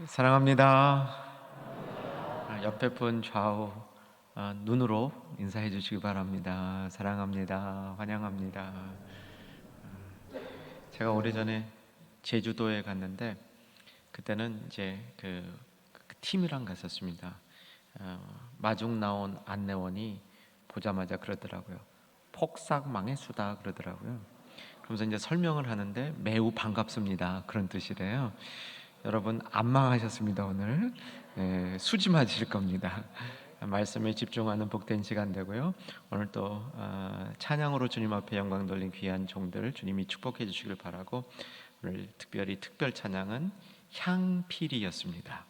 사랑합니다. 옆에 분 좌우 눈으로 인사해 주시기 바랍니다. 사랑합니다. 환영합니다. 제가 오래전에 제주도에 갔는데 그때는 이제 그 팀이랑 갔었습니다. 마중 나온 안내원이 보자마자 그러더라고요. 폭삭망의 수다 그러더라고요. 그러면서 이제 설명을 하는데 매우 반갑습니다. 그런 뜻이래요. 여러분 안 망하셨습니다. 오늘 수지 맞으실 겁니다. 말씀에 집중하는 복된 시간 되고요. 오늘 또 찬양으로 주님 앞에 영광 돌린 귀한 종들 주님이 축복해 주시길 바라고 오늘 특별히 특별 찬양은 향필이었습니다.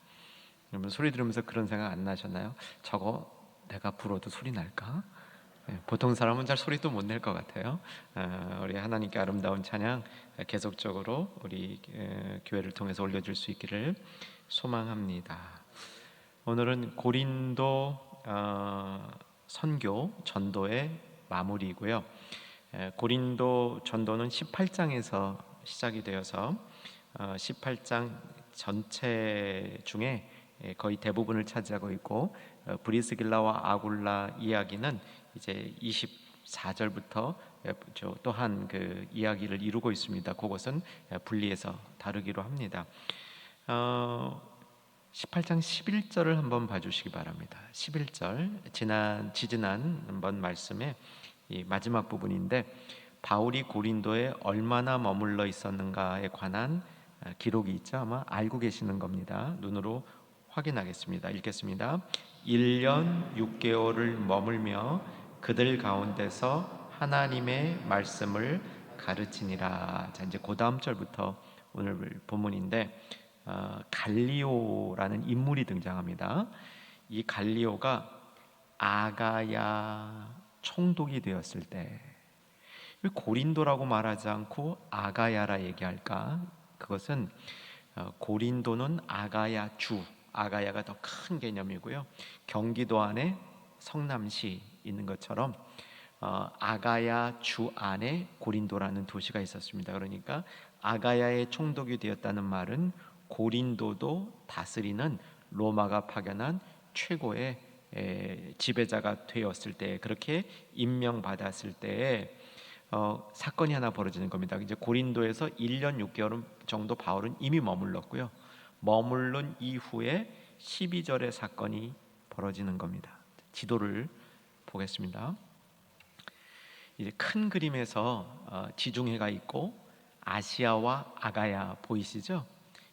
여러분 소리 들으면서 그런 생각 안 나셨나요? 저거 내가 불어도 소리 날까? 보통 사람은 잘 소리도 못 낼 것 같아요. 우리 하나님께 아름다운 찬양 계속적으로 우리 교회를 통해서 올려줄 수 있기를 소망합니다. 오늘은 고린도 선교 전도의 마무리이고요. 고린도 전도는 18장에서 시작이 되어서 18장 전체 중에 거의 대부분을 차지하고 있고 브리스길라와 아굴라 이야기는 이제 24절부터 또한 그 이야기를 이루고 있습니다. 그것은 분리해서 다루기로 합니다. 18장 11절을 한번 봐주시기 바랍니다. 11절 지지난 한번 말씀에 이 마지막 부분인데 바울이 고린도에 얼마나 머물러 있었는가에 관한 기록이 있죠. 아마 알고 계시는 겁니다. 눈으로 확인하겠습니다. 읽겠습니다. 1년 6개월을 머물며 그들 가운데서 하나님의 말씀을 가르치니라. 자, 이제 그 다음 절부터 오늘 본문인데 갈리오라는 인물이 등장합니다. 이 갈리오가 아가야 총독이 되었을 때 왜 고린도라고 말하지 않고 아가야라 얘기할까? 그것은 고린도는 아가야 주, 아가야가 더 큰 개념이고요. 경기도 안에 성남시 있는 것처럼 아가야 주 안에 고린도라는 도시가 있었습니다. 그러니까 아가야의 총독이 되었다는 말은 고린도도 다스리는 로마가 파견한 최고의 지배자가 되었을 때, 그렇게 임명받았을 때에 사건이 하나 벌어지는 겁니다. 이제 고린도에서 1년 6개월 정도 바울은 이미 머물렀고요. 머물른 이후에 12절의 사건이 벌어지는 겁니다. 지도를 보겠습니다. 이제 큰 그림에서 지중해가 있고 아시아와 아가야 보이시죠?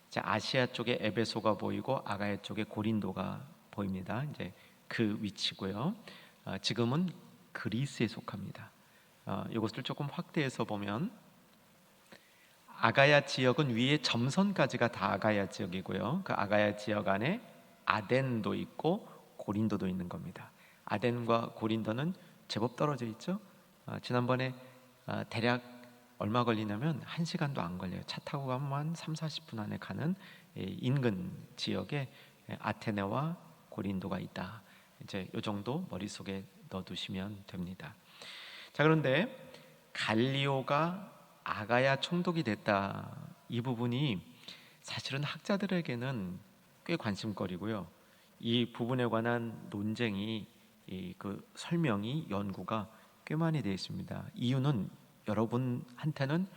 이제 아시아 쪽에 에베소가 보이고 아가야 쪽에 고린도가 보입니다. 이제 그 위치고요. 지금은 그리스에 속합니다. 이것을 조금 확대해서 보면 아가야 지역은 위에 점선까지가 다 아가야 지역이고요. 그 아가야 지역 안에 아덴도 있고 고린도도 있는 겁니다. 아덴과 고린도는 제법 떨어져 있죠. 지난번에 대략 얼마 걸리냐면 1시간도 안 걸려요. 차 타고 가면 한 3-40분 안에 가는 인근 지역에 아테네와 고린도가 있다. 이제 이 정도 머릿속에 넣어두시면 됩니다. 자, 그런데 갈리오가 아가야 총독이 됐다, 이 부분이 사실은 학자들에게는 꽤 관심거리고요. 이 부분에 관한 논쟁이 그 설명이 연구가 꽤 많이 되어 있습니다. 이유는 여러분한테는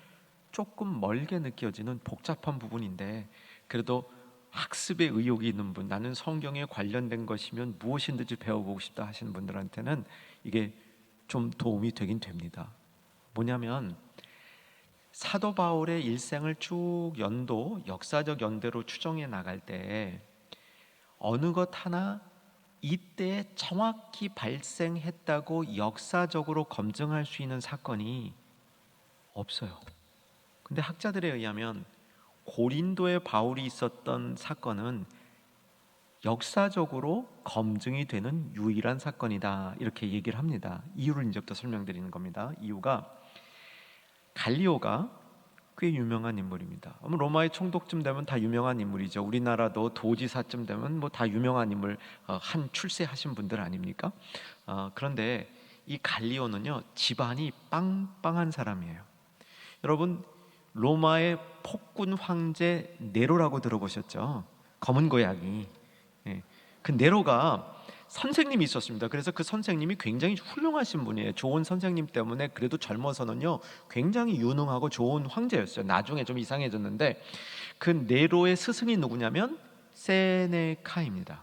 조금 멀게 느껴지는 복잡한 부분인데 그래도 학습에 의욕이 있는 분, 나는 성경에 관련된 것이면 무엇이든지 배워보고 싶다 하시는 분들한테는 이게 좀 도움이 되긴 됩니다. 뭐냐면 사도 바울의 일생을 쭉 역사적 연대로 추정해 나갈 때 어느 것 하나 이때 정확히 발생했다고 역사적으로 검증할 수 있는 사건이 없어요. 근데 학자들에 의하면 고린도에 바울이 있었던 사건은 역사적으로 검증이 되는 유일한 사건이다, 이렇게 얘기를 합니다. 이유를 이제부터 설명드리는 겁니다. 이유가 갈리오가 꽤 유명한 인물입니다. 로마의 총독쯤 되면 다 유명한 인물이죠. 우리나라도 도지사쯤 되면 뭐 다 유명한 인물, 한 출세하신 분들 아닙니까? 그런데 이 갈리오는요, 집안이 빵빵한 사람이에요. 여러분, 로마의 폭군 황제 네로라고 들어보셨죠? 검은 고양이. 예. 그 네로가 선생님이 있었습니다. 그래서 그 선생님이 굉장히 훌륭하신 분이에요. 좋은 선생님 때문에 그래도 젊어서는요 굉장히 유능하고 좋은 황제였어요. 나중에 좀 이상해졌는데 그 네로의 스승이 누구냐면 세네카입니다.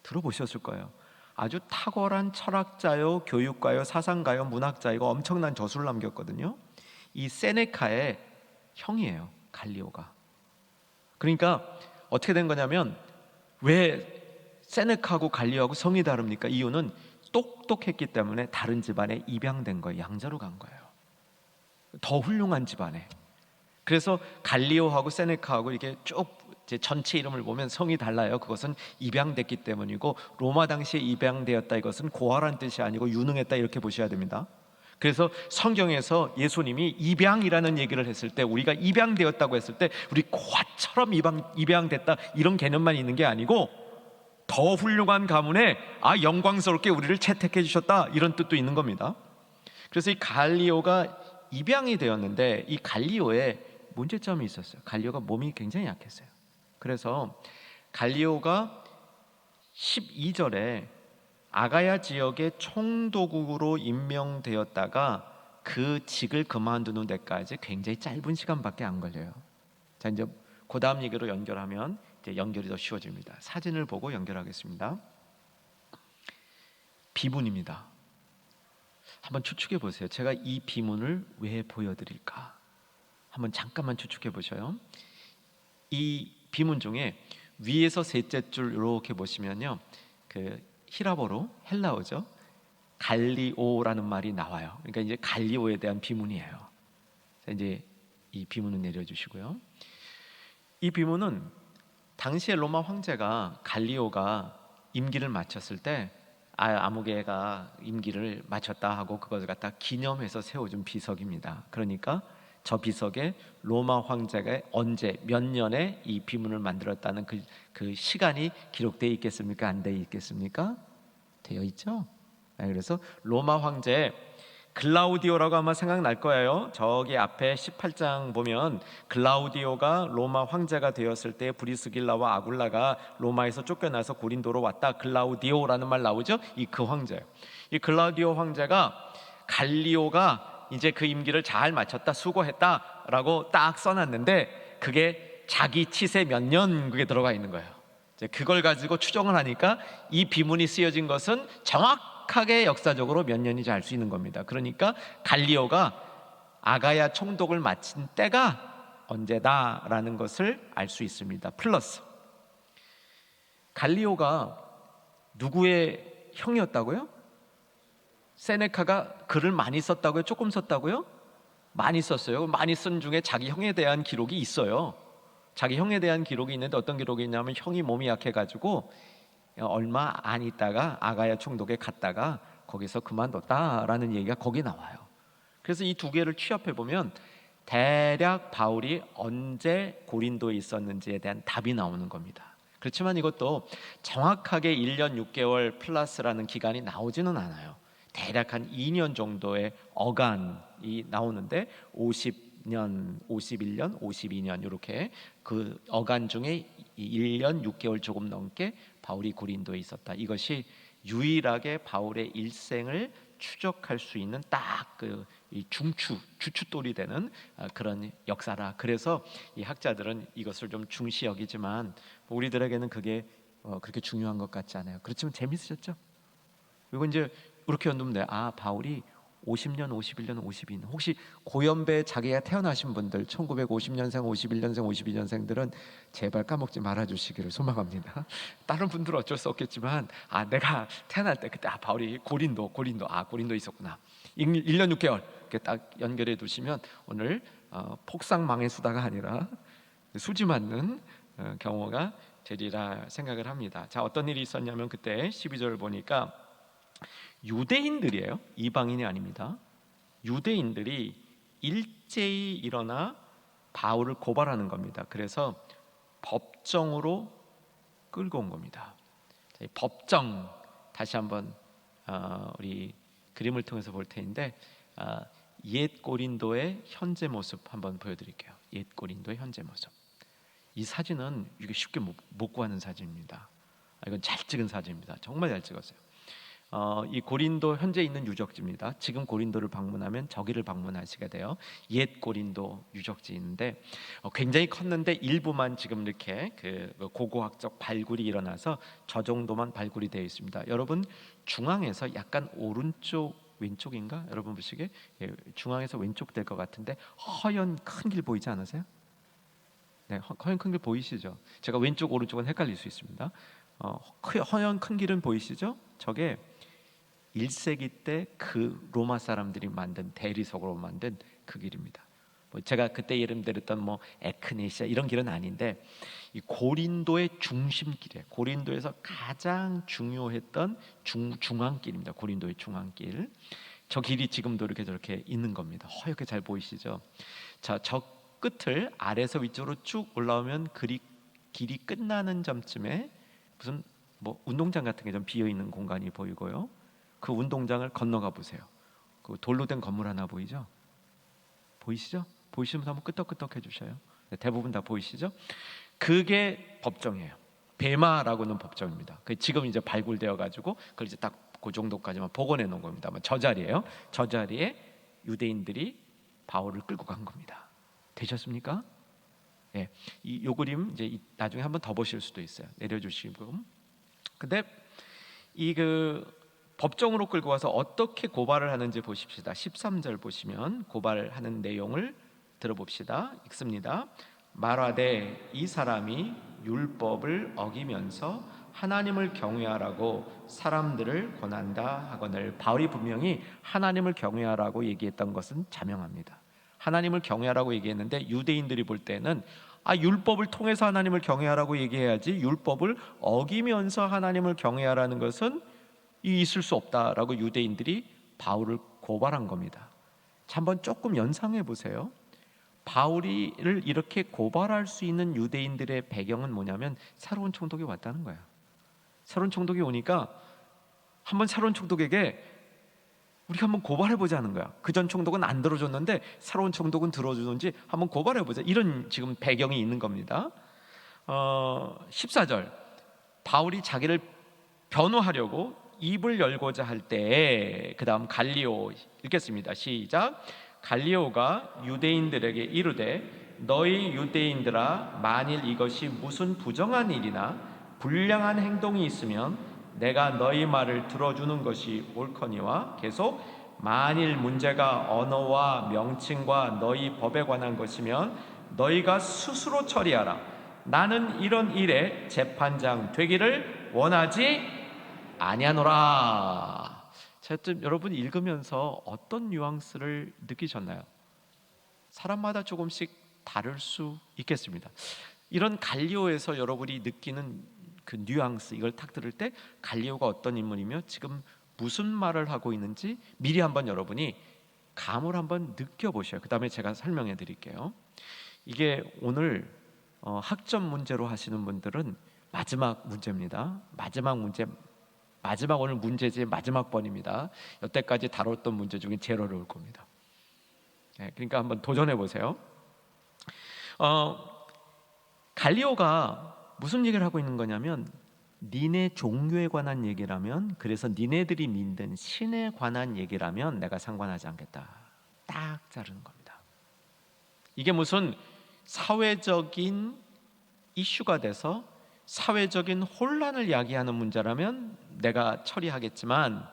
들어보셨을 거예요. 아주 탁월한 철학자요, 교육가요, 사상가요, 문학자이고 엄청난 저술을 남겼거든요. 이 세네카의 형이에요, 갈리오가. 그러니까 어떻게 된 거냐면 왜 세네카하고 갈리오하고 성이 다릅니까? 이유는 똑똑했기 때문에 다른 집안에 입양된 거예요. 양자로 간 거예요. 더 훌륭한 집안에. 그래서 갈리오하고 세네카하고 이게 쭉 이제 전체 이름을 보면 성이 달라요. 그것은 입양됐기 때문이고 로마 당시에 입양되었다 이것은 고아란 뜻이 아니고 유능했다 이렇게 보셔야 됩니다. 그래서 성경에서 예수님이 입양이라는 얘기를 했을 때 우리가 입양되었다고 했을 때 우리 고아처럼 입양됐다 이런 개념만 있는 게 아니고 더 훌륭한 가문에 영광스럽게 우리를 채택해 주셨다 이런 뜻도 있는 겁니다. 그래서 이 갈리오가 입양이 되었는데 이 갈리오에 문제점이 있었어요. 갈리오가 몸이 굉장히 약했어요. 그래서 갈리오가 12절에 아가야 지역의 총독으로 임명되었다가 그 직을 그만두는 데까지 굉장히 짧은 시간밖에 안 걸려요. 자, 이제 그 다음 얘기로 연결하면 이제 연결이 더 쉬워집니다. 사진을 보고 연결하겠습니다. 비문입니다. 한번 추측해 보세요. 제가 이 비문을 왜 보여드릴까? 한번 잠깐만 추측해 보셔요. 이 비문 중에 위에서 셋째 줄 이렇게 보시면요, 그 히라보로 헬라어죠. 갈리오라는 말이 나와요. 그러니까 이제 갈리오에 대한 비문이에요. 자, 이제 이 비문을 내려주시고요. 이 비문은 당시에 로마 황제가 갈리오가 임기를 마쳤을 때 아무개가 임기를 마쳤다 하고 그것을 갖다 기념해서 세워준 비석입니다. 그러니까 저 비석에 로마 황제가 언제 몇 년에 이 비문을 만들었다는 그 시간이 기록되어 있겠습니까? 안 되어 있겠습니까? 되어 있죠. 그래서 로마 황제 글라우디오라고 아마 생각날 거예요. 저기 앞에 18장 보면 글라우디오가 로마 황제가 되었을 때 브리스길라와 아굴라가 로마에서 쫓겨나서 고린도로 왔다. 글라우디오라는 말 나오죠. 그 황제, 이 글라우디오 황제가 갈리오가 이제 그 임기를 잘 마쳤다, 수고했다라고 딱 써놨는데 그게 자기 치세 몇 년 그게 들어가 있는 거예요. 이제 그걸 가지고 추정을 하니까 이 비문이 쓰여진 것은 정확하게 역사적으로 몇 년인지 알 수 있는 겁니다. 그러니까 갈리오가 아가야 총독을 마친 때가 언제다라는 것을 알 수 있습니다. 플러스 갈리오가 누구의 형이었다고요? 세네카가 글을 많이 썼다고요? 조금 썼다고요? 많이 썼어요. 많이 쓴 중에 자기 형에 대한 기록이 있어요. 자기 형에 대한 기록이 있는데 어떤 기록이 있냐면 형이 몸이 약해가지고 얼마 안 있다가 아가야 총독에 갔다가 거기서 그만뒀다라는 얘기가 거기 나와요. 그래서 이 두 개를 취합해 보면 대략 바울이 언제 고린도에 있었는지에 대한 답이 나오는 겁니다. 그렇지만 이것도 정확하게 1년 6개월 플러스라는 기간이 나오지는 않아요. 대략 한 2년 정도의 어간이 나오는데 50년, 51년, 52년 이렇게 그 어간 중에 1년 6개월 조금 넘게 바울이 고린도에 있었다. 이것이 유일하게 바울의 일생을 추적할 수 있는 딱 그 주춧돌이 되는 그런 역사라. 그래서 이 학자들은 이것을 좀 중시 여기지만 우리들에게는 그게 그렇게 중요한 것 같지 않아요. 그렇지만 재밌으셨죠? 그리고 이제 이렇게 연두면 돼요. 바울이 50년, 51년, 52년. 혹시 고연배에 자기가 태어나신 분들 1950년생, 51년생, 52년생들은 제발 까먹지 말아주시기를 소망합니다. 다른 분들은 어쩔 수 없겠지만 내가 태어날 때 그때 바울이 고린도에 있었구나. 1년 6개월 이렇게 딱 연결해 두시면 오늘 폭삭망의 수다가 아니라 수지 맞는 경우가 되리라 생각을 합니다. 자, 어떤 일이 있었냐면 그때 12절을 보니까 유대인들이에요. 이방인이 아닙니다. 유대인들이 일제히 일어나 바울을 고발하는 겁니다. 그래서 법정으로 끌고 온 겁니다. 법정 다시 한번 우리 그림을 통해서 볼 텐데 옛 고린도의 현재 모습 한번 보여드릴게요. 옛 고린도의 현재 모습. 이 사진은 이게 쉽게 못 구하는 사진입니다. 이건 잘 찍은 사진입니다. 정말 잘 찍었어요. 이 고린도 현재 있는 유적지입니다. 지금 고린도를 방문하면 저기를 방문하시게 돼요. 옛 고린도 유적지인데 굉장히 컸는데 일부만 지금 이렇게 그 고고학적 발굴이 일어나서 저 정도만 발굴이 되어 있습니다. 여러분 중앙에서 약간 오른쪽 왼쪽인가? 여러분 보시기에 중앙에서 왼쪽 될 것 같은데 허연 큰 길 보이지 않으세요? 네, 허연 큰 길 보이시죠? 제가 왼쪽 오른쪽은 헷갈릴 수 있습니다. 허연 큰 길은 보이시죠? 저게 1세기 때 그 로마 사람들이 만든 대리석으로 만든 그 길입니다. 제가 그때 이름 드렸던 에크네시아 이런 길은 아닌데 이 고린도의 중심길이에요. 고린도에서 가장 중요했던 중앙길입니다. 고린도의 중앙길. 저 길이 지금도 이렇게 저렇게 있는 겁니다. 허옇게 잘 보이시죠? 자, 저 끝을 아래에서 위쪽으로 쭉 올라오면 길이 끝나는 점쯤에 무슨 운동장 같은 게 좀 비어 있는 공간이 보이고요. 그 운동장을 건너가 보세요. 그 돌로 된 건물 하나 보이죠? 보이시죠? 보이시면 한번 끄떡끄떡 해주셔요. 대부분 다 보이시죠? 그게 법정이에요. 베마라고는 법정입니다. 지금 이제 발굴되어 가지고 그걸 이제 딱 그 정도까지만 복원해 놓은 겁니다. 저 자리예요. 저 자리에 유대인들이 바울을 끌고 간 겁니다. 되셨습니까? 예, 요 그림 이제 나중에 한번 더 보실 수도 있어요. 내려주시고. 근데 법정으로 끌고 와서 어떻게 고발을 하는지 보십시다. 13절 보시면 고발하는 내용을 들어봅시다. 읽습니다. 말하되 이 사람이 율법을 어기면서 하나님을 경외하라고 사람들을 권한다 하거늘. 바울이 분명히 하나님을 경외하라고 얘기했던 것은 자명합니다. 하나님을 경외하라고 얘기했는데 유대인들이 볼 때는 율법을 통해서 하나님을 경외하라고 얘기해야지 율법을 어기면서 하나님을 경외하라는 것은 있을 수 없다라고 유대인들이 바울을 고발한 겁니다. 자, 한번 조금 연상해 보세요. 바울이를 이렇게 고발할 수 있는 유대인들의 배경은 뭐냐면 새로운 총독이 왔다는 거예요. 새로운 총독이 오니까 한번 새로운 총독에게 우리가 한번 고발해보자는 거야. 그전 총독은 안 들어줬는데 새로운 총독은 들어주는지 한번 고발해보자. 이런 지금 배경이 있는 겁니다. 14절 바울이 자기를 변호하려고 입을 열고자 할 때에 그 다음 갈리오 읽겠습니다. 시작. 갈리오가 유대인들에게 이르되 너희 유대인들아 만일 이것이 무슨 부정한 일이나 불량한 행동이 있으면 내가 너희 말을 들어주는 것이 옳거니와 계속 만일 문제가 언어와 명칭과 너희 법에 관한 것이면 너희가 스스로 처리하라. 나는 이런 일에 재판장 되기를 원하지 아니하노라. 여러분 읽으면서 어떤 뉘앙스를 느끼셨나요? 사람마다 조금씩 다를 수 있겠습니다. 이런 갈리오에서 여러분이 느끼는 그 뉘앙스, 이걸 딱 들을 때 갈리오가 어떤 인물이며 지금 무슨 말을 하고 있는지 미리 한번 여러분이 감을 한번 느껴보셔요. 그 다음에 제가 설명해 드릴게요. 이게 오늘 학점 문제로 하시는 분들은 마지막 문제입니다. 마지막 오늘 문제지의 마지막 번입니다. 여태까지 다뤘던 문제 중에 제일 어려울 겁니다. 그러니까 한번 도전해 보세요. 갈리오가 무슨 얘기를 하고 있는 거냐면 니네 종교에 관한 얘기라면, 그래서 니네들이 믿는 신에 관한 얘기라면 내가 상관하지 않겠다. 딱 자르는 겁니다. 이게 무슨 사회적인 이슈가 돼서 사회적인 혼란을 야기하는 문제라면 내가 처리하겠지만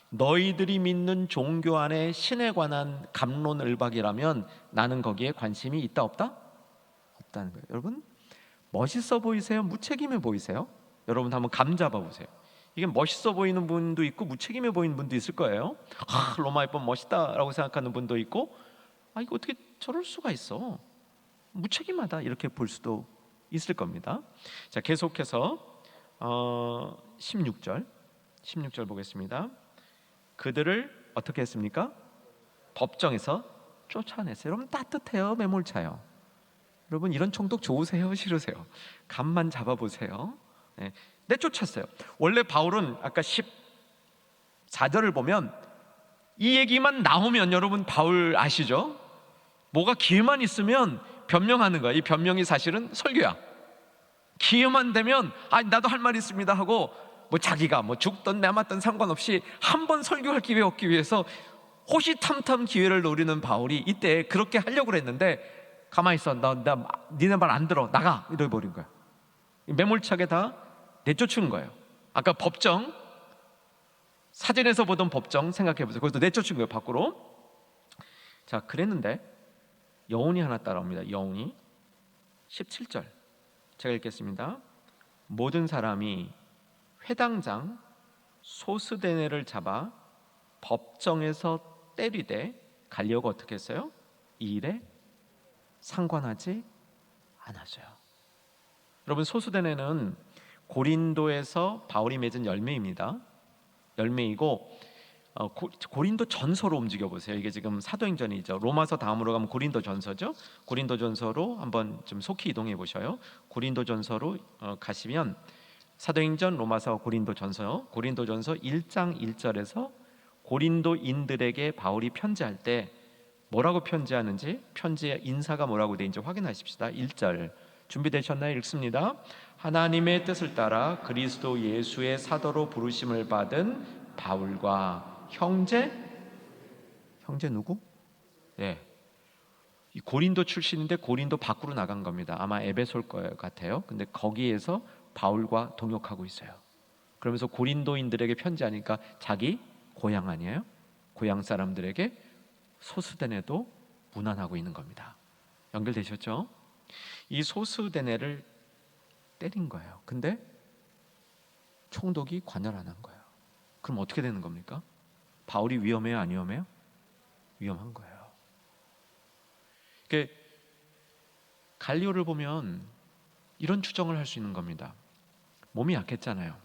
너희들이 믿는 종교 안에 신에 관한 갑론을박이라면 나는 거기에 관심이 있다 없다? 없다는 거예요. 여러분 멋있어 보이세요? 무책임해 보이세요? 여러분 한번 감 잡아보세요. 이게 멋있어 보이는 분도 있고 무책임해 보이는 분도 있을 거예요. 로마의 법 멋있다라고 생각하는 분도 있고 이거 어떻게 저럴 수가 있어, 무책임하다 이렇게 볼 수도 있을 겁니다. 자, 계속해서 16절 보겠습니다. 그들을 어떻게 했습니까? 법정에서 쫓아냈어요. 여러분 따뜻해요, 매몰차요? 여러분 이런 총독 좋으세요, 싫으세요? 감만 잡아보세요. 내쫓았어요. 원래 바울은 아까 14절을 보면 이 얘기만 나오면, 여러분 바울 아시죠? 뭐가 기회만 있으면 변명하는 거야. 이 변명이 사실은 설교야. 기회만 되면 나도 할 말 있습니다 하고 뭐 자기가 뭐 죽든 남았든 상관없이 한 번 설교할 기회 얻기 위해서 호시탐탐 기회를 노리는 바울이 이때 그렇게 하려고 했는데 가만히 있어, 나 니네 말 안 들어, 나가, 이래버린 거야. 매몰차게 다 내쫓은 거예요. 아까 법정, 사진에서 보던 법정 생각해보세요. 거기서 내쫓은 거예요, 밖으로. 자, 그랬는데 여운이 하나 따라옵니다. 여운이 17절 제가 읽겠습니다. 모든 사람이 회당장 소스데네를 잡아 법정에서 때리되 갈리오가 어떻게 했어요? 이 일에 상관하지 않았어요. 여러분, 소스데네는 고린도에서 바울이 맺은 열매입니다. 열매이고 고린도 전서로 움직여 보세요. 이게 지금 사도행전이죠. 로마서 다음으로 가면 고린도 전서죠. 고린도 전서로 한번 좀 속히 이동해 보셔요. 고린도 전서로 가시면 사도행전, 로마서, 고린도 전서 1장 1절에서 고린도인들에게 바울이 편지할 때 뭐라고 편지하는지, 편지의 인사가 뭐라고 되어 있는지 확인하십시다. 1절 준비되셨나요? 읽습니다. 하나님의 뜻을 따라 그리스도 예수의 사도로 부르심을 받은 바울과 형제 누구? 네, 이 고린도 출신인데 고린도 밖으로 나간 겁니다. 아마 에베소일 것 같아요. 근데 거기에서 바울과 동역하고 있어요. 그러면서 고린도인들에게 편지하니까 자기 고향 아니에요? 고향 사람들에게 소스데네도 문안하고 있는 겁니다. 연결되셨죠? 이 소스데네를 때린 거예요. 근데 총독이 관여를 안 한 거예요. 그럼 어떻게 되는 겁니까? 바울이 위험해요, 안 위험해요? 위험한 거예요. 갈리오를 보면 이런 추정을 할 수 있는 겁니다. 몸이 약했잖아요.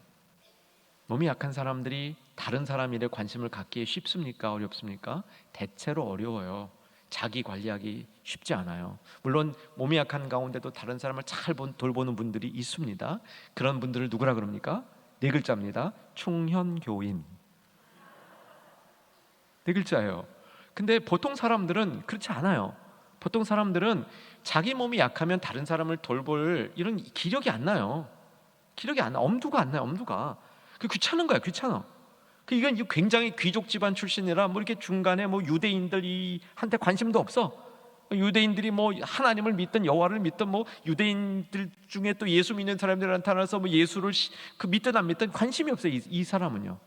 몸이 약한 사람들이 다른 사람 일에 관심을 갖기에 쉽습니까? 어렵습니까? 대체로 어려워요. 자기 관리하기 쉽지 않아요. 물론 몸이 약한 가운데도 다른 사람을 잘 돌보는 분들이 있습니다. 그런 분들을 누구라 그럽니까? 네 글자입니다. 충현교인. 네 글자예요. 근데 보통 사람들은 그렇지 않아요. 보통 사람들은 자기 몸이 약하면 다른 사람을 돌볼 이런 기력이 안 나요. 기력이 안 나. 엄두가 안 나요. 엄두가. 그 귀찮은 거야. 귀찮아. 이건 굉장히 귀족 집안 출신이라 뭐 이렇게 중간에 뭐 유대인들이 한테 관심도 없어. 유대인들이 뭐 하나님을 믿든 여호와를 믿든 뭐 유대인들 중에 또 예수 믿는 사람들 나타나서 뭐 예수를 믿든 안 믿든 관심이 없어요. 이 사람은요.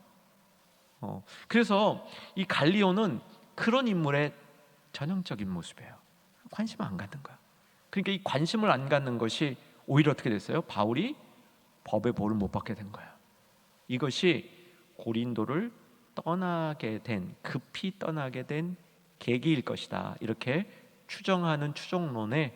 그래서 이 갈리오는 그런 인물의 전형적인 모습이에요. 관심 안 갖는 거야. 그러니까 이 관심을 안 갖는 것이 오히려 어떻게 됐어요? 바울이 법의 보를 못 받게 된 거야. 이것이 고린도를 급히 떠나게 된 계기일 것이다. 이렇게 추정하는 추정론에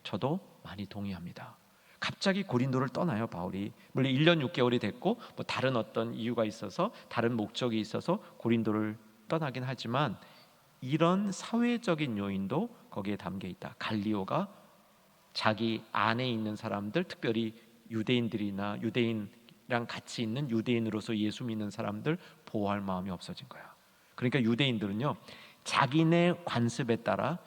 저도 많이 동의합니다. 갑자기 고린도를 떠나요, 바울이. 물론 1년 6개월이 됐고 뭐 다른 어떤 이유가 있어서, 다른 목적이 있어서 고린도를 떠나긴 하지만 이런 사회적인 요인도 거기에 담겨 있다. 갈리오가 자기 안에 있는 사람들, 특별히 유대인들이나 유대인이랑 같이 있는 유대인으로서 예수 믿는 사람들 보호할 마음이 없어진 거야. 그러니까 유대인들은요, 자기네 관습에 따라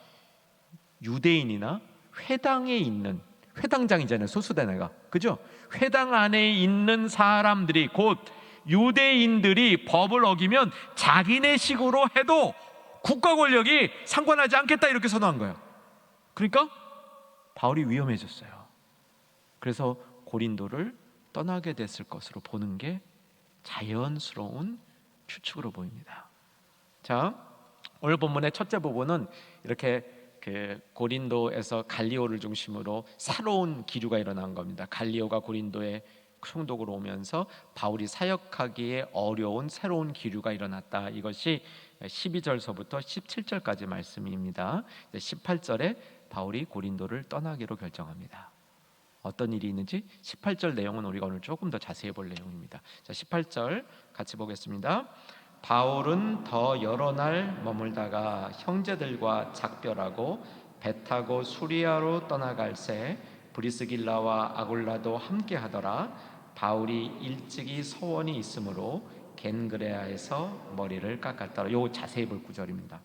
유대인이나 회당에 있는, 회당장이잖아요, 소수대네가, 그죠? 회당 안에 있는 사람들이, 곧 유대인들이 법을 어기면 자기네 식으로 해도 국가 권력이 상관하지 않겠다, 이렇게 선언한 거예요. 그러니까 바울이 위험해졌어요. 그래서 고린도를 떠나게 됐을 것으로 보는 게 자연스러운 추측으로 보입니다. 자, 오늘 본문의 첫째 부분은 이렇게 고린도에서 갈리오를 중심으로 새로운 기류가 일어난 겁니다. 갈리오가 고린도에 총독으로 오면서 바울이 사역하기에 어려운 새로운 기류가 일어났다. 이것이 12절서부터 17절까지 말씀입니다. 18절에 바울이 고린도를 떠나기로 결정합니다. 어떤 일이 있는지 18절 내용은 우리가 오늘 조금 더 자세히 볼 내용입니다. 자, 18절 같이 보겠습니다. 바울은 더 여러 날 머물다가 형제들과 작별하고 배 타고 수리아로 떠나갈새 브리스길라와 아굴라도 함께 하더라. 바울이 일찍이 서원이 있으므로 겐그레아에서 머리를 깎았더라. 요 자세히 볼 구절입니다.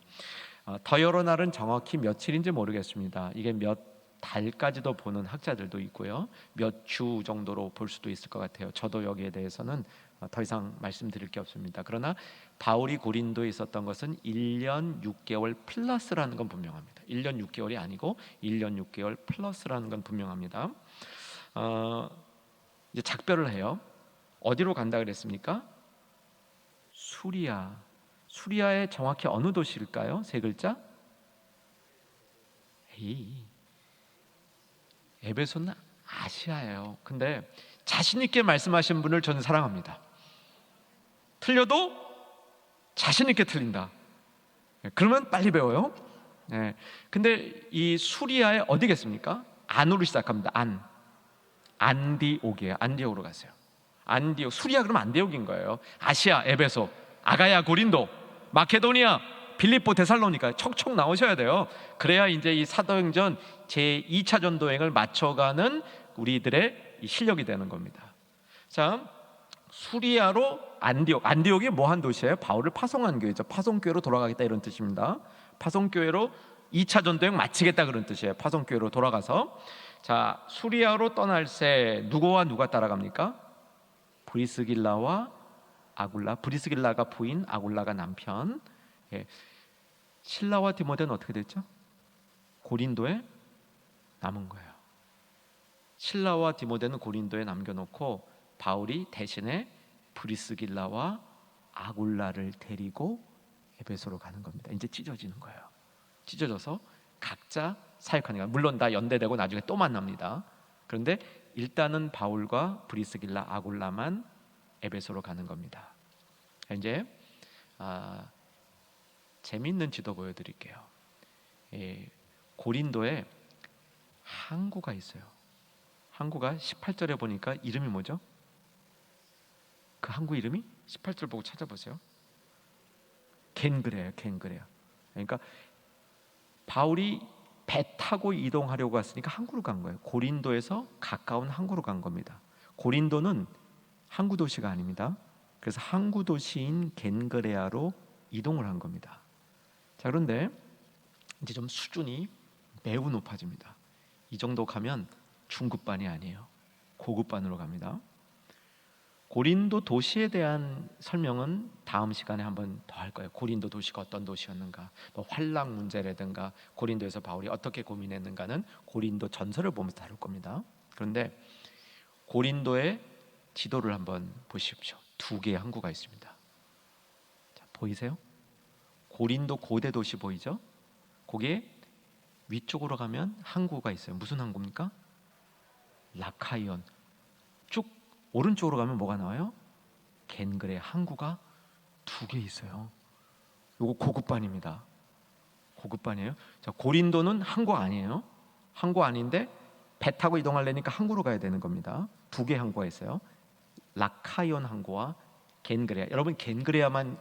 더 여러 날은 정확히 며칠인지 모르겠습니다. 이게 몇 달까지도 보는 학자들도 있고요. 몇 주 정도로 볼 수도 있을 것 같아요. 저도 여기에 대해서는 더 이상 말씀드릴 게 없습니다. 그러나 바울이 고린도에 있었던 것은 1년 6개월 플러스라는 건 분명합니다. 1년 6개월이 아니고 1년 6개월 플러스라는 건 분명합니다. 이제 작별을 해요. 어디로 간다 그랬습니까? 수리아. 수리아의 정확히 어느 도시일까요? 세 글자? 에베소는 아시아예요. 근데 자신 있게 말씀하신 분을 저는 사랑합니다. 틀려도 자신 있게 틀린다. 그러면 빨리 배워요. 네. 근데 이 수리아에 어디겠습니까? 안으로 시작합니다. 안디옥이에요. 안디옥으로 갔어요. 안디옥. 수리아 그러면 안디옥인 거예요. 아시아, 에베소, 아가야, 고린도, 마케도니아, 빌립보, 데살로니가 척척 나오셔야 돼요. 그래야 이제 이 사도행전 제2차 전도행을 맞춰가는 우리들의 실력이 되는 겁니다. 자, 수리아로 안디옥이 뭐한 도시예요? 바울을 파송한 교회죠. 파송교회로 돌아가겠다 이런 뜻입니다. 파송교회로 2차 전도행 마치겠다 그런 뜻이에요. 파송교회로 돌아가서 자, 수리아로 떠날 새 누구와 누가 따라갑니까? 브리스길라와 아굴라. 브리스길라가 부인, 아굴라가 남편. 실라와 디모데는 어떻게 됐죠? 고린도에 남은 거예요. 실라와 디모데는 고린도에 남겨놓고 바울이 대신에 브리스길라와 아굴라를 데리고 에베소로 가는 겁니다. 이제 찢어지는 거예요. 찢어져서 각자 사역하는 거예요. 물론 다 연대되고 나중에 또 만납니다. 그런데 일단은 바울과 브리스길라, 아굴라만 에베소로 가는 겁니다. 이제 재미있는 지도 보여드릴게요. 고린도에 항구가 있어요. 항구가 18절에 보니까 이름이 뭐죠? 그 항구 이름이 18절 보고 찾아보세요. 겐그레예요. 그러니까 바울이 배 타고 이동하려고 갔으니까 항구로 간 거예요. 고린도에서 가까운 항구로 간 겁니다. 고린도는 항구 도시가 아닙니다. 그래서 항구 도시인 겐그레아로 이동을 한 겁니다. 자, 그런데 이제 좀 수준이 매우 높아집니다. 이 정도 가면 중급반이 아니에요. 고급반으로 갑니다. 고린도 도시에 대한 설명은 다음 시간에 한번 더 할 거예요. 고린도 도시가 어떤 도시였는가, 뭐 환락 문제라든가 고린도에서 바울이 어떻게 고민했는가는 고린도 전설을 보면서 다룰 겁니다. 그런데 고린도의 지도를 한번 보십시오. 두 개의 항구가 있습니다. 자, 보이세요? 고린도 고대 도시 보이죠? 거기에 위쪽으로 가면 항구가 있어요. 무슨 항구입니까? 라카이온. 쭉 오른쪽으로 가면 뭐가 나와요? 겐그레 항구가 두 개 있어요. 요거 고급반입니다. 고급반이에요. 자, 고린도는 항구 아니에요. 항구 아닌데 배 타고 이동하려니까 항구로 가야 되는 겁니다. 두 개 항구가 있어요. 라카이온 항구와 겐그레아. 여러분 겐그레아만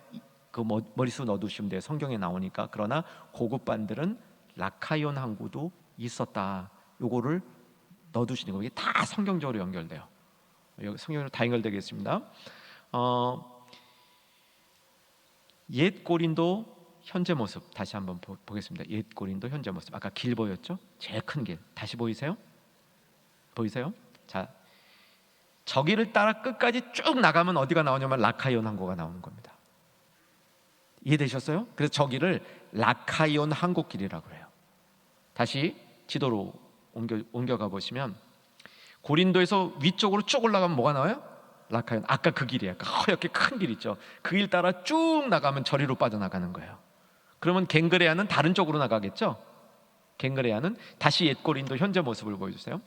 그 머릿속에 넣어두시면 돼요. 성경에 나오니까. 그러나 고급반들은 라카이온 항구도 있었다. 요거를 넣어두시는 거예요. 이게 다 성경적으로 연결돼요. 여기 성경으로 다 연결되겠습니다. 옛 고린도 현재 모습 다시 한번 보겠습니다. 옛 고린도 현재 모습. 아까 길 보였죠? 제일 큰 길. 다시 보이세요? 자, 저기를 따라 끝까지 쭉 나가면 어디가 나오냐면 라카이온 항구가 나오는 겁니다. 이해되셨어요? 그래서 저기를 라카이온 항구길이라고 해요. 다시 지도로 옮겨가 보시면 고린도에서 위쪽으로 쭉 올라가면 뭐가 나와요? 라카이온. 아까 그 길이에요. 허옇게 큰 길 있죠. 그 길 따라 쭉 나가면 저리로 빠져나가는 거예요. 그러면 겐그레아는 다른 쪽으로 나가겠죠? 겐그레아는 다시 옛 고린도 현재 모습을 보여주세요.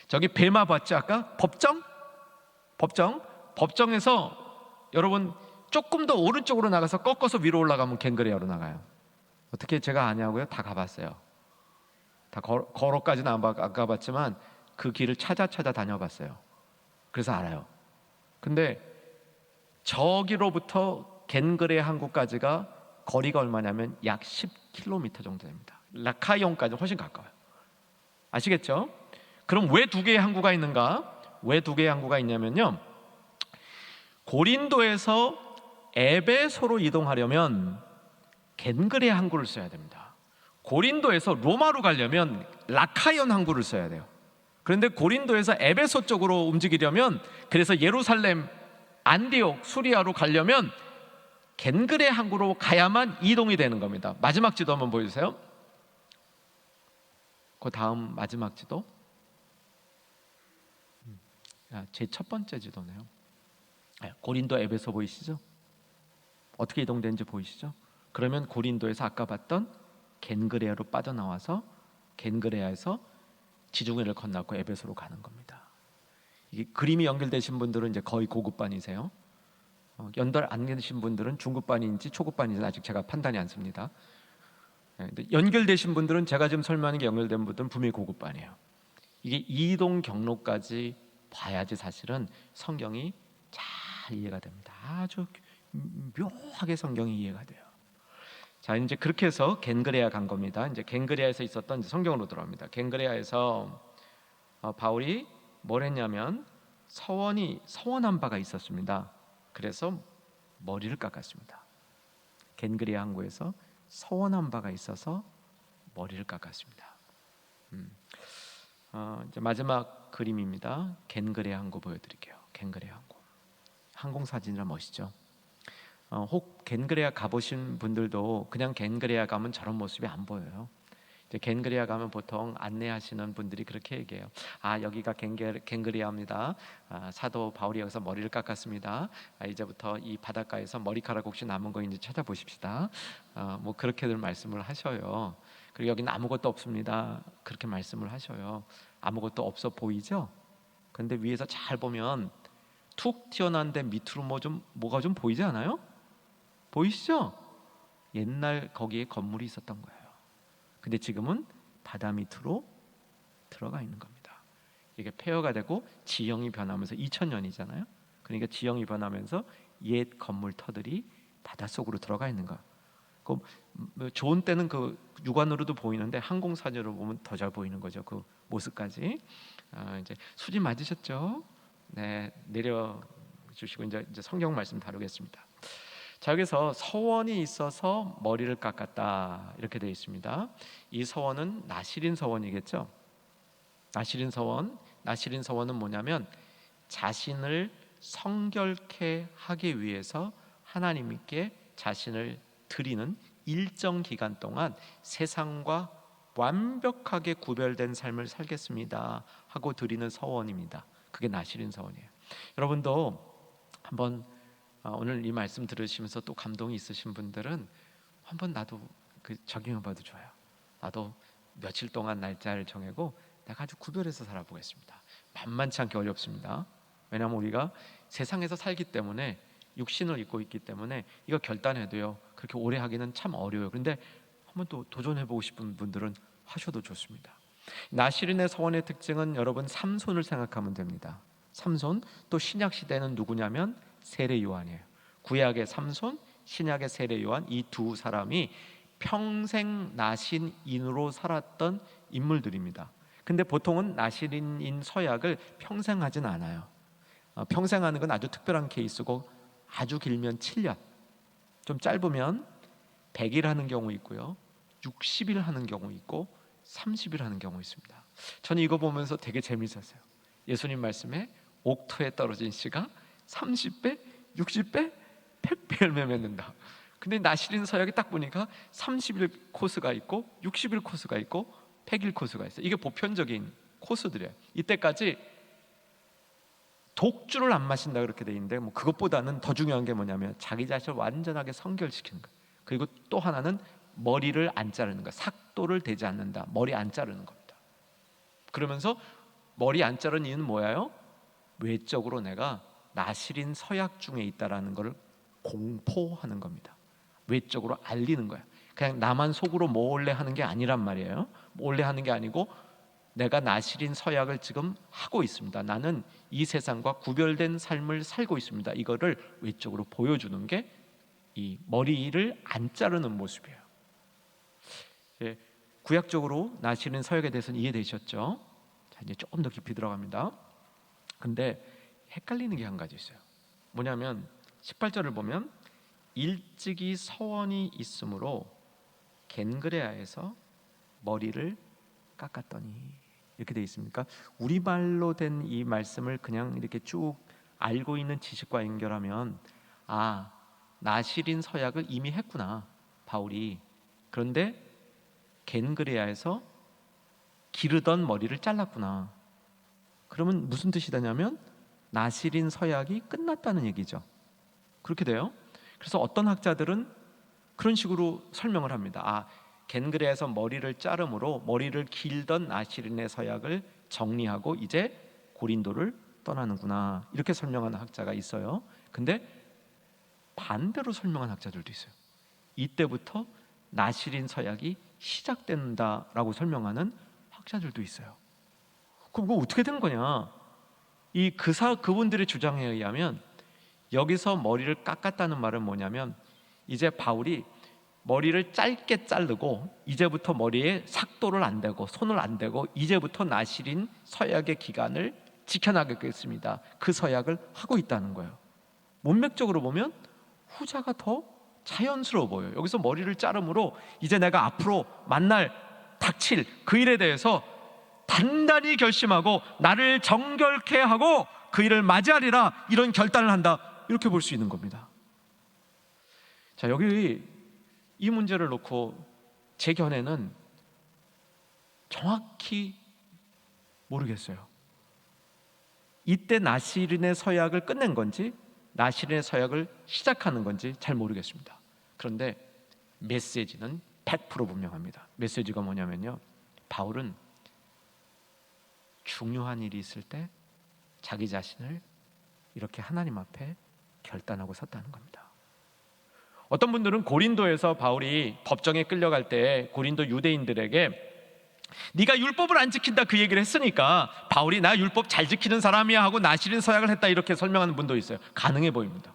저기 베마 봤죠? 아까 법정에서 여러분 조금 더 오른쪽으로 나가서 꺾어서 위로 올라가면 겐그레아로 나가요. 어떻게 제가 아냐고요? 다 가봤어요. 다 걸어까지는 안 가봤지만 그 길을 찾아 다녀봤어요. 그래서 알아요. 근데 저기로부터 겐그레 항구까지가 거리가 얼마냐면 약 10km 정도 됩니다. 라카이온까지는 훨씬 가까워요. 아시겠죠? 그럼 왜 두 개의 항구가 있는가? 왜 두 개의 항구가 있냐면요, 고린도에서 에베소로 이동하려면 겐그레 항구를 써야 됩니다. 고린도에서 로마로 가려면 라카이온 항구를 써야 돼요. 그런데 고린도에서 에베소 쪽으로 움직이려면, 그래서 예루살렘, 안디옥, 수리아로 가려면 겐그레 항구로 가야만 이동이 되는 겁니다. 마지막 지도 한번 보여주세요. 그 다음 마지막 지도, 제 첫 번째 지도네요. 고린도, 에베소 보이시죠? 어떻게 이동되는지 보이시죠? 그러면 고린도에서 아까 봤던 겐그레아로 빠져나와서 겐그레아에서 지중해를 건너고 에베소로 가는 겁니다. 이게 그림이 연결되신 분들은 이제 거의 고급반이세요. 연결 안 되신 분들은 중급반인지 초급반인지 아직 제가 판단이 안 섭니다. 근데 연결되신 분들은 제가 지금 설명하는 게 연결된 분들은 분명히 고급반이에요. 이게 이동 경로까지 봐야지 사실은 성경이 잘 이해가 됩니다. 아주 묘하게 성경이 이해가 돼요. 자, 이제 그렇게 해서 겐그레아 간 겁니다. 이제 겐그레아에서 있었던 이제 성경으로 들어갑니다. 겐그레아에서 바울이 뭘 했냐면 서원한 바가 있었습니다. 그래서 머리를 깎았습니다. 겐그레아 항구에서 서원한 바가 있어서 머리를 깎았습니다. 이제 마지막 그림입니다. 겐그레아 항구 보여드릴게요. 겐그레아 항구. 항공 사진이라 멋있죠. 혹 겐그레아 가보신 분들도 그냥 겐그레아 가면 저런 모습이 안 보여요. 이제 겐그레아 가면 보통 안내하시는 분들이 그렇게 얘기해요. 여기가 겐그레아입니다. 사도 바울이 여기서 머리를 깎았습니다. 이제부터 이 바닷가에서 머리카락 혹시 남은 거 있는지 찾아보십시다. 뭐 그렇게들 말씀을 하셔요. 그리고 여기는 아무것도 없습니다. 그렇게 말씀을 하셔요. 아무것도 없어 보이죠? 근데 위에서 잘 보면 툭 튀어나왔는데 밑으로 뭐가 좀 보이지 않아요? 보이시죠? 옛날 거기에 건물이 있었던 거예요. 근데 지금은 바다 밑으로 들어가 있는 겁니다. 이게 폐허가 되고 지형이 변하면서 2000년이잖아요. 그러니까 지형이 변하면서 옛 건물 터들이 바닷속으로 들어가 있는 거. 좋은 때는 그 육안으로도 보이는데 항공 사진으로 보면 더 잘 보이는 거죠. 그 모습까지. 이제 수지 맞으셨죠? 네, 내려 주시고 이제 성경 말씀 다루겠습니다. 자, 여기서 서원이 있어서 머리를 깎았다 이렇게 되어 있습니다. 이 서원은 나시린 서원이겠죠. 나시린 서원은 뭐냐면 자신을 성결케 하기 위해서 하나님께 자신을 드리는 일정 기간 동안 세상과 완벽하게 구별된 삶을 살겠습니다 하고 드리는 서원입니다. 그게 나시린 서원이에요. 여러분도 한번 오늘 이 말씀 들으시면서 또 감동이 있으신 분들은 한번 나도 적용해봐도 좋아요. 나도 며칠 동안 날짜를 정하고 내가 아주 구별해서 살아보겠습니다. 만만치 않게 어렵습니다. 왜냐하면 우리가 세상에서 살기 때문에 육신을 입고 있기 때문에 이거 결단해도요 그렇게 오래 하기는 참 어려워요. 그런데 한번 또 도전해보고 싶은 분들은 하셔도 좋습니다. 나시린의 서원의 특징은 여러분 삼손을 생각하면 됩니다. 삼손, 또 신약 시대는 누구냐면 세례 요한이에요. 구약의 삼손, 신약의 세례 요한, 이 두 사람이 평생 나신인으로 살았던 인물들입니다. 근데 보통은 나신인 서약을 평생 하진 않아요. 평생 하는 건 아주 특별한 케이스고 아주 길면 7년, 좀 짧으면 100일 하는 경우 있고요 60일 하는 경우 있고 30일 하는 경우 있습니다. 저는 이거 보면서 되게 재밌었어요. 예수님 말씀에 옥토에 떨어진 씨가 30배, 60배, 100배 열매 맺는다. 근데 나시린 서약이 딱 보니까 30일 코스가 있고 60일 코스가 있고 100일 코스가 있어요. 이게 보편적인 코스들이에요. 이때까지 독주를 안 마신다 그렇게 돼 있는데 뭐 그것보다는 더 중요한 게 뭐냐면 자기 자신을 완전하게 성결시키는 거예요. 그리고 또 하나는 머리를 안 자르는 거예요. 삭도를 대지 않는다. 머리 안 자르는 겁니다. 그러면서 머리 안 자르는 이유는 뭐예요? 외적으로 내가 나시린 서약 중에 있다라는 것을 공포하는 겁니다. 외적으로 알리는 거야. 그냥 나만 속으로 몰래 하는 게 아니란 말이에요. 몰래 하는 게 아니고 내가 나시린 서약을 지금 하고 있습니다. 나는 이 세상과 구별된 삶을 살고 있습니다. 이거를 외적으로 보여주는 게 이 머리를 안 자르는 모습이에요. 구약적으로 나시린 서약에 대해서는 이해되셨죠? 자, 이제 조금 더 깊이 들어갑니다. 근데 헷갈리는 게 한 가지 있어요. 뭐냐면 18절을 보면 일찍이 서원이 있으므로 겐그레아에서 머리를 깎았더니 이렇게 되어 있습니까? 우리말로 된 이 말씀을 그냥 이렇게 쭉 알고 있는 지식과 연결하면 나실인 서약을 이미 했구나 바울이. 그런데 겐그레아에서 기르던 머리를 잘랐구나. 그러면 무슨 뜻이 되냐면 나실인 서약이 끝났다는 얘기죠. 그렇게 돼요. 그래서 어떤 학자들은 그런 식으로 설명을 합니다. 겐그레아에서 머리를 자름으로 머리를 길던 나실인의 서약을 정리하고 이제 고린도를 떠나는구나, 이렇게 설명하는 학자가 있어요. 근데 반대로 설명한 학자들도 있어요. 이때부터 나실인 서약이 시작된다라고 설명하는 학자들도 있어요. 그럼 그거 어떻게 된 거냐? 그분들의 주장에 의하면 여기서 머리를 깎았다는 말은 뭐냐면 이제 바울이 머리를 짧게 자르고 이제부터 머리에 삭도를 안 대고 손을 안 대고 이제부터 나실인 서약의 기간을 지켜나가겠습니다, 그 서약을 하고 있다는 거예요. 문맥적으로 보면 후자가 더 자연스러워 보여요. 여기서 머리를 자름으로 이제 내가 앞으로 닥칠 그 일에 대해서 단단히 결심하고 나를 정결케 하고 그 일을 맞이하리라, 이런 결단을 한다, 이렇게 볼 수 있는 겁니다. 자, 여기 이 문제를 놓고 제 견해는 정확히 모르겠어요. 이때 나실인의 서약을 끝낸 건지 나실인의 서약을 시작하는 건지 잘 모르겠습니다. 그런데 메시지는 100% 분명합니다. 메시지가 뭐냐면요, 바울은 중요한 일이 있을 때 자기 자신을 이렇게 하나님 앞에 결단하고 섰다는 겁니다. 어떤 분들은 고린도에서 바울이 법정에 끌려갈 때 고린도 유대인들에게 네가 율법을 안 지킨다, 그 얘기를 했으니까 바울이 나 율법 잘 지키는 사람이야 하고 나실인 서약을 했다, 이렇게 설명하는 분도 있어요. 가능해 보입니다.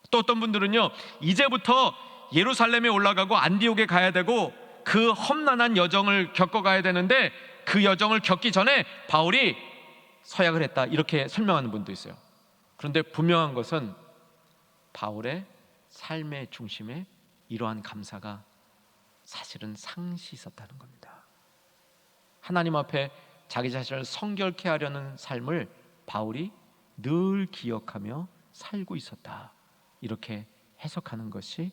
또 어떤 분들은요, 이제부터 예루살렘에 올라가고 안디옥에 가야 되고 그 험난한 여정을 겪어가야 되는데 그 여정을 겪기 전에 바울이 서약을 했다, 이렇게 설명하는 분도 있어요. 그런데 분명한 것은 바울의 삶의 중심에 이러한 감사가 사실은 상시 있었다는 겁니다. 하나님 앞에 자기 자신을 성결케 하려는 삶을 바울이 늘 기억하며 살고 있었다, 이렇게 해석하는 것이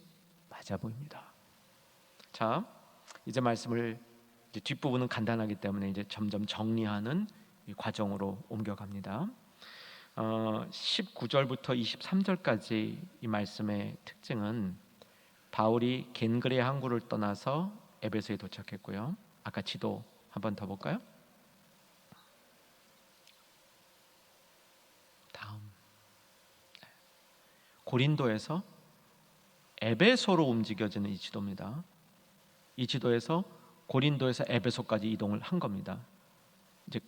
맞아 보입니다. 자, 이제 말씀을 뒷부분은 간단하기 때문에 이제 점점 정리하는 과정으로 옮겨갑니다. 19절부터 23절까지 이 말씀의 특징은 바울이 겐그레아 항구를 떠나서 에베소에 도착했고요. 아까 지도 한번 더 볼까요? 다음, 고린도에서 에베소로 움직여지는 이 지도입니다. 이 지도에서 고린도에서 에베소까지 이동을 한 겁니다. 이제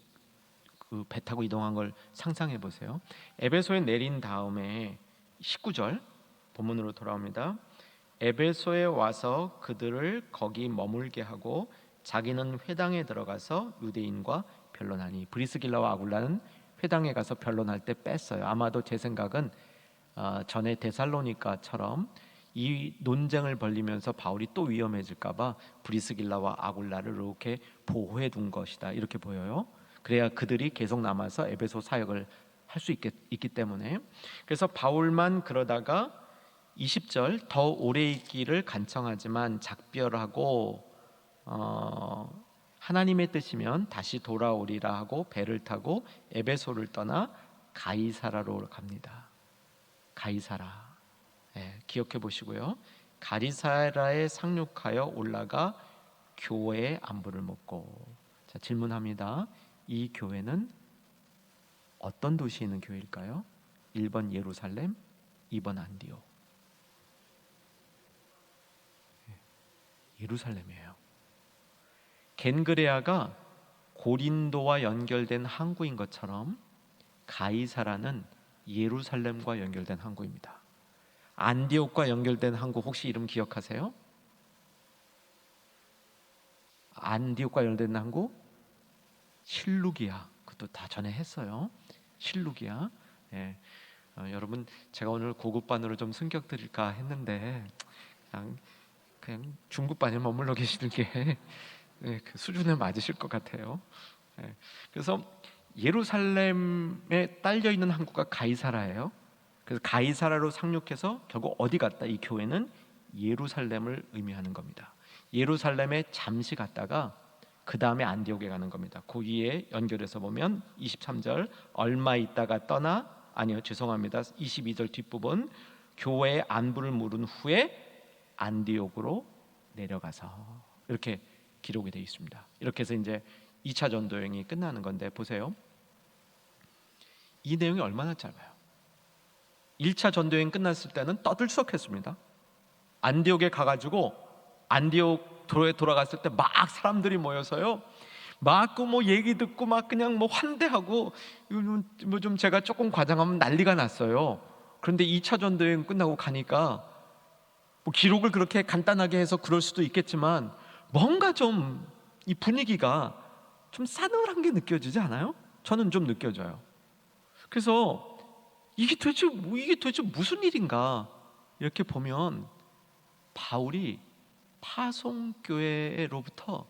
그 배 타고 이동한 걸 상상해 보세요. 에베소에 내린 다음에 19절 본문으로 돌아옵니다. 에베소에 와서 그들을 거기 머물게 하고 자기는 회당에 들어가서 유대인과 변론하니. 브리스길라와 아굴라는 회당에 가서 변론할 때 뺐어요. 아마도 제 생각은 전에 데살로니가처럼 이 논쟁을 벌리면서 바울이 또 위험해질까봐 브리스길라와 아굴라를 이렇게 보호해 둔 것이다, 이렇게 보여요. 그래야 그들이 계속 남아서 에베소 사역을 할 수 있기 때문에. 그래서 바울만 그러다가 20절 더 오래 있기를 간청하지만 작별하고 하나님의 뜻이면 다시 돌아오리라 하고 배를 타고 에베소를 떠나 가이사라로 갑니다. 가이사라, 기억해 보시고요. 가이사라에 상륙하여 올라가 교회의 안부를 묻고. 자, 질문합니다. 이 교회는 어떤 도시에 있는 교회일까요? 1번 예루살렘, 2번 안디옥. 예루살렘이에요. 겐그레아가 고린도와 연결된 항구인 것처럼 가이사라는 예루살렘과 연결된 항구입니다. 안디옥과 연결된 항구 혹시 이름 기억하세요? 안디옥과 연결된 항구 실루기아. 그것도 다 전에 했어요. 실루기아. 여러분, 제가 오늘 고급반으로 좀 승격 드릴까 했는데 그냥 중급반에 머물러 계시는 게 그 수준에 맞으실 것 같아요. 그래서 예루살렘에 딸려 있는 항구가 가이사라예요. 그래서 가이사라로 상륙해서 결국 어디 갔다? 이 교회는 예루살렘을 의미하는 겁니다. 예루살렘에 잠시 갔다가 그 다음에 안디옥에 가는 겁니다. 그 위에 연결해서 보면 23절 얼마 있다가 떠나, 아니요 죄송합니다, 22절 뒷부분 교회의 안부를 물은 후에 안디옥으로 내려가서, 이렇게 기록이 되어 있습니다. 이렇게 해서 이제 2차 전도 여행이 끝나는 건데, 보세요. 이 내용이 얼마나 짧아요. 1차 전도 여행 끝났을 때는 떠들썩했습니다. 안디옥에 가가지고 안디옥 도로에 돌아갔을 때 막 사람들이 모여서요, 막 뭐 얘기 듣고 막 그냥 뭐 환대하고, 뭐 좀 제가 조금 과장하면 난리가 났어요. 그런데 2차 전도 여행 끝나고 가니까 뭐 기록을 그렇게 간단하게 해서 그럴 수도 있겠지만 뭔가 좀 이 분위기가 좀 싸늘한 게 느껴지지 않아요? 저는 좀 느껴져요. 그래서 이게 도대체 무슨 일인가 이렇게 보면, 바울이 파송교회로부터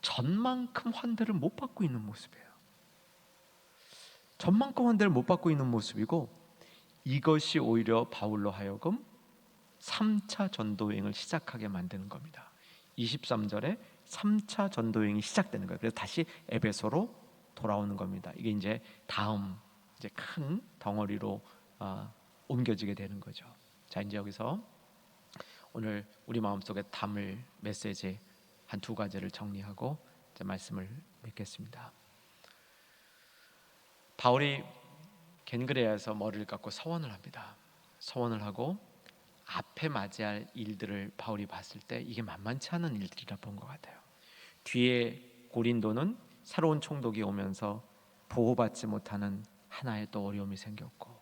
전만큼 환대를 못 받고 있는 모습이에요. 전만큼 환대를 못 받고 있는 모습이고, 이것이 오히려 바울로 하여금 3차 전도여행을 시작하게 만드는 겁니다. 23절에 3차 전도여행이 시작되는 거예요. 그래서 다시 에베소로 돌아오는 겁니다. 이게 이제 다음 이제 큰 덩어리로 옮겨지게 되는 거죠. 자, 이제 여기서 오늘 우리 마음속에 담을 메시지 한 두 가지를 정리하고 이제 말씀을 맺겠습니다. 바울이 겐그레아에서 머리를 깎고 서원을 합니다. 서원을 하고 앞에 맞이할 일들을 바울이 봤을 때 이게 만만치 않은 일들이라 본 것 같아요. 뒤에 고린도는 새로운 총독이 오면서 보호받지 못하는 하나의 또 어려움이 생겼고,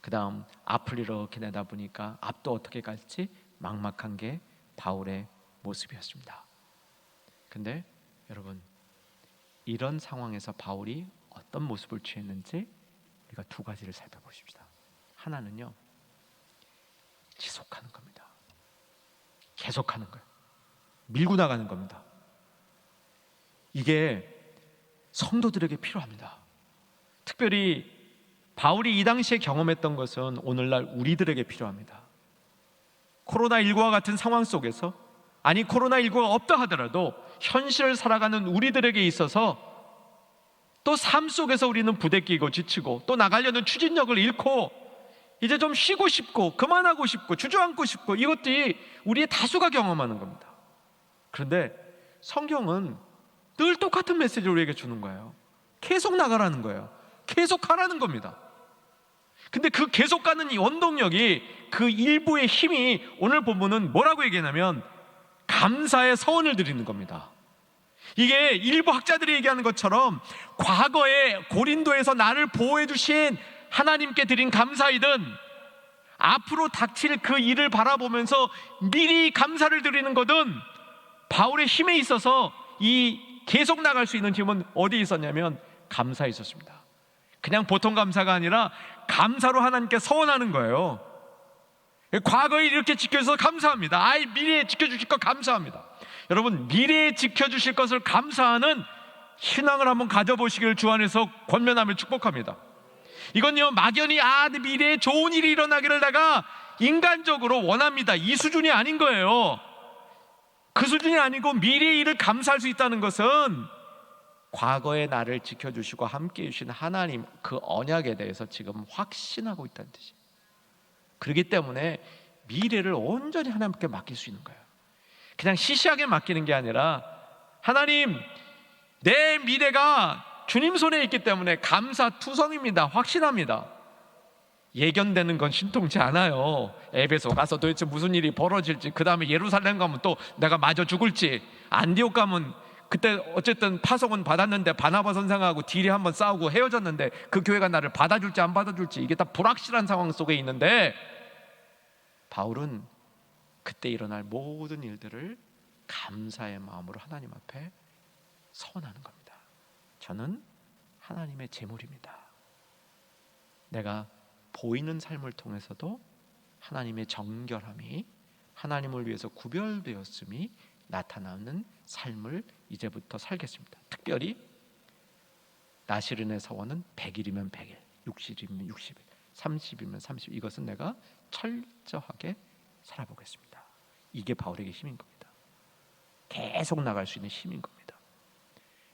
그 다음 앞을 이렇게 내다보니까 앞도 어떻게 갈지 막막한 게 바울의 모습이었습니다. 근데 여러분, 이런 상황에서 바울이 어떤 모습을 취했는지 우리가 두 가지를 살펴보십시다. 하나는요, 지속하는 겁니다. 계속하는 거예요. 밀고 나가는 겁니다. 이게 성도들에게 필요합니다. 특별히 바울이 이 당시에 경험했던 것은 오늘날 우리들에게 필요합니다. 코로나19와 같은 상황 속에서, 아니 코로나19가 없다 하더라도 현실을 살아가는 우리들에게 있어서 또 삶 속에서 우리는 부대끼고 지치고 또 나가려는 추진력을 잃고 이제 좀 쉬고 싶고 그만하고 싶고 주저앉고 싶고, 이것들이 우리의 다수가 경험하는 겁니다. 그런데 성경은 늘 똑같은 메시지를 우리에게 주는 거예요. 계속 나가라는 거예요. 계속 하라는 겁니다. 근데 그 계속 가는 이 원동력이, 그 일부의 힘이 오늘 본문은 뭐라고 얘기하냐면 감사의 서원을 드리는 겁니다. 이게 일부 학자들이 얘기하는 것처럼 과거에 고린도에서 나를 보호해 주신 하나님께 드린 감사이든 앞으로 닥칠 그 일을 바라보면서 미리 감사를 드리는 거든, 바울의 힘에 있어서 이 계속 나갈 수 있는 힘은 어디에 있었냐면 감사에 있었습니다. 그냥 보통 감사가 아니라 감사로 하나님께 서원하는 거예요. 과거에 이렇게 지켜줘서 감사합니다. 미래에 지켜주실 것 감사합니다. 여러분, 미래에 지켜주실 것을 감사하는 신앙을 한번 가져보시기를 주 안에서 권면하며 축복합니다. 이건요, 막연히 미래에 좋은 일이 일어나기를 내가 인간적으로 원합니다, 이 수준이 아닌 거예요. 그 수준이 아니고 미래의 일을 감사할 수 있다는 것은 과거의 나를 지켜주시고 함께해 주신 하나님 그 언약에 대해서 지금 확신하고 있다는 뜻이에요. 그렇기 때문에 미래를 온전히 하나님께 맡길 수 있는 거예요. 그냥 시시하게 맡기는 게 아니라, 하나님, 내 미래가 주님 손에 있기 때문에 감사투성입니다, 확신합니다. 예견되는 건 신통치 않아요. 에베소 가서 도대체 무슨 일이 벌어질지, 그 다음에 예루살렘 가면 또 내가 맞아 죽을지, 안디옥 가면 그때 어쨌든 파송은 받았는데 바나바 선생하고 딜이 한번 싸우고 헤어졌는데 그 교회가 나를 받아줄지 안 받아줄지, 이게 다 불확실한 상황 속에 있는데, 바울은 그때 일어날 모든 일들을 감사의 마음으로 하나님 앞에 서원하는 겁니다. 저는 하나님의 제물입니다. 내가 보이는 삶을 통해서도 하나님의 정결함이, 하나님을 위해서 구별되었음이 나타나는 삶을 이제부터 살겠습니다. 특별히 나시른의 서원은 100일이면 100일, 60일이면 60일, 30일이면 30일, 이것은 내가 철저하게 살아보겠습니다. 이게 바울에게 힘인 겁니다. 계속 나갈 수 있는 힘인 겁니다.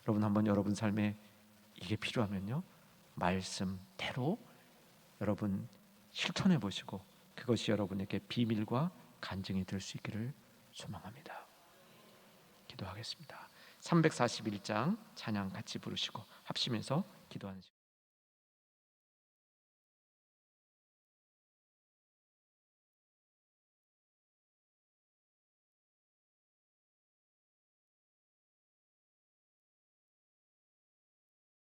여러분, 한번 여러분 삶에 이게 필요하면요, 말씀대로 여러분 실천해 보시고 그것이 여러분에게 비밀과 간증이 될 수 있기를 소망합니다. 기도하겠습니다. 341장 찬양 같이 부르시고 합심해서 기도하는 시간.